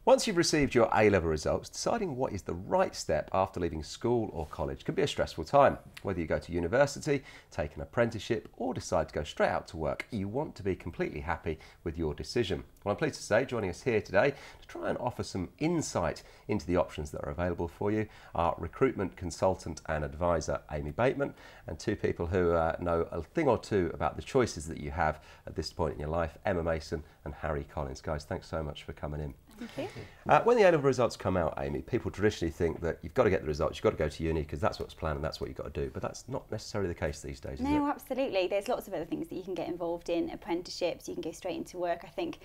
Once you've received your A-level results, deciding what is the right step after leaving school or college can be a stressful time. Whether you go to university, take an apprenticeship or decide to go straight out to work, you want to be completely happy with your decision. Well, I'm pleased to say joining us here today to try and offer some insight into the options that are available for you are recruitment consultant and advisor Amy Bateman, and two people who know a thing or two about the choices that you have at this point in your life, Emma Mason and Harry Collins. Guys, thanks so much for coming in. Thank you. When the A-level results come out, Amy, people traditionally think that you've got to get the results, you've got to go to uni because that's what's planned and that's what you've got to do. But that's not necessarily the case these days, is it? No, absolutely. There's lots of other things that you can get involved in, apprenticeships, you can go straight into work. I think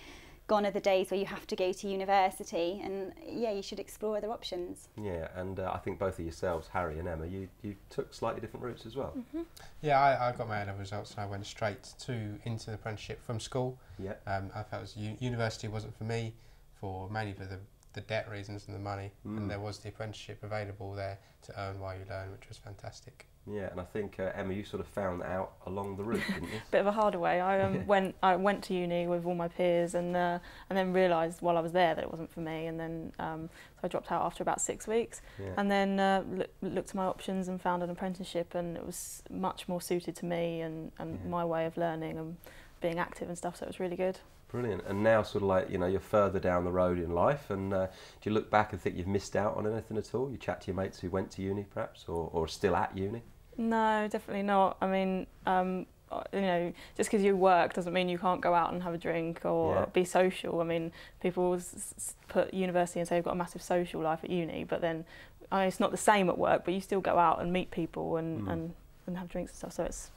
gone are the days where you have to go to university, and yeah, you should explore other options. Yeah, and I think both of yourselves, Harry and Emma, you took slightly different routes as well. Mm-hmm. Yeah, I got my A-level results and I went straight into the apprenticeship from school. Yeah. I felt university wasn't for me, mainly for the debt reasons and the money, and there was the apprenticeship available there to earn while you learn, which was fantastic. Yeah, and I think Emma, you sort of found that out along the route, didn't you? Bit of a harder way. I went to uni with all my peers, and then realised while I was there that it wasn't for me, and then so I dropped out after about 6 weeks, and then looked at my options and found an apprenticeship, and it was much more suited to me and my way of learning and being active and stuff. So it was really good. Brilliant. And now sort of like, you know, you're further down the road in life, and do you look back and think you've missed out on anything at all? You chat to your mates who went to uni perhaps, or are still at uni? No, definitely not. I mean, you know, just because you work doesn't mean you can't go out and have a drink or be social. I mean, people put university and say you've got a massive social life at uni, but then it's not the same at work, but you still go out and meet people and have drinks and stuff, so it's...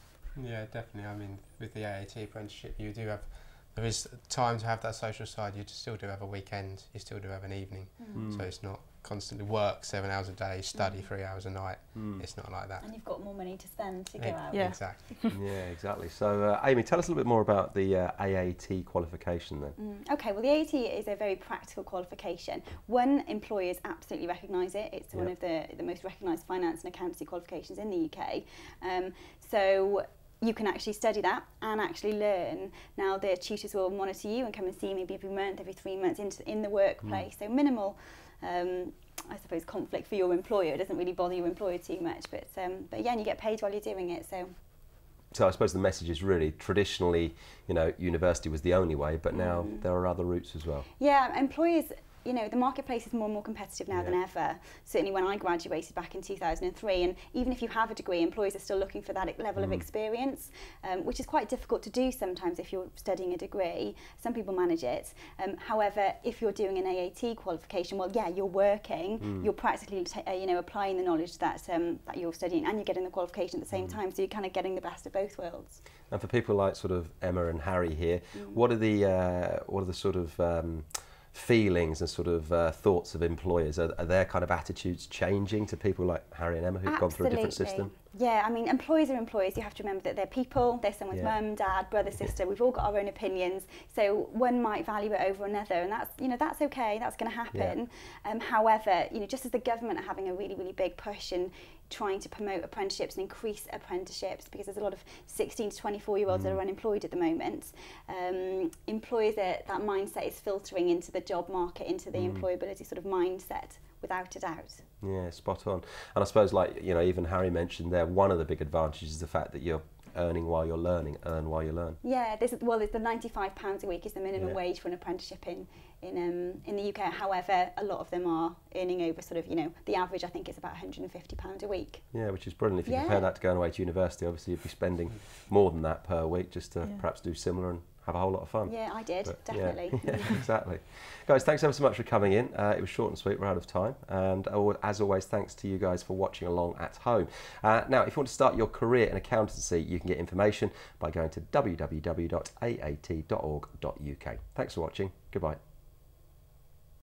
Yeah, definitely. I mean, with the AAT apprenticeship, there is time to have that social side. You still do have a weekend, you still do have an evening, so it's not constantly work 7 hours a day, study 3 hours a night. It's not like that. And you've got more money to spend to go out. Yeah. Exactly. Yeah, exactly. So Amy, tell us a little bit more about the AAT qualification then. Okay, well the AAT is a very practical qualification. When employers absolutely recognise it, it's one of the most recognised finance and accountancy qualifications in the UK. So you can actually study that and actually learn. Now the tutors will monitor you and come and see you maybe every month, every 3 months in the workplace. So minimal, I suppose, conflict for your employer. It doesn't really bother your employer too much, but yeah, and you get paid while you're doing it. So I suppose the message is really traditionally, you know, university was the only way, but now there are other routes as well. Yeah, employers, you know, the marketplace is more and more competitive now than ever. Certainly when I graduated back in 2003, and even if you have a degree, employers are still looking for that level of experience, which is quite difficult to do sometimes if you're studying a degree. Some people manage it. However, if you're doing an AAT qualification, well, yeah, you're working, you're practically you know, applying the knowledge that you're studying, and you're getting the qualification at the same time, so you're kind of getting the best of both worlds. And for people like sort of Emma and Harry here, what are the sort of feelings and sort of thoughts of employers? Are their kind of attitudes changing to people like Harry and Emma who've gone through a different system? Yeah, I mean, employers are employers. You have to remember that they're people, they're someone's mum, dad, brother, sister. We've all got our own opinions. So one might value it over another, and that's, you know, that's okay, that's going to happen. However, you know, just as the government are having a really, really big push in trying to promote apprenticeships and increase apprenticeships, because there's a lot of 16 to 24-year-olds that are unemployed at the moment, employers, that mindset is filtering into the job market, into the employability sort of mindset, without a doubt. Yeah, spot on. And I suppose, like, you know, even Harry mentioned there, one of the big advantages is the fact that you're earning while you're learning, earn while you learn. Yeah, there's the £95 a week is the minimum wage for an apprenticeship in the UK. However, a lot of them are earning over sort of, you know, the average I think is about £150 a week. Yeah, which is brilliant. If you compare that to going away to university, obviously you'd be spending more than that per week just to perhaps do similar and have a whole lot of fun. Yeah, I did, definitely. Yeah, exactly. Guys, thanks ever so much for coming in. It was short and sweet, we're out of time. And as always, thanks to you guys for watching along at home. Now, if you want to start your career in accountancy, you can get information by going to www.aat.org.uk. Thanks for watching. Goodbye.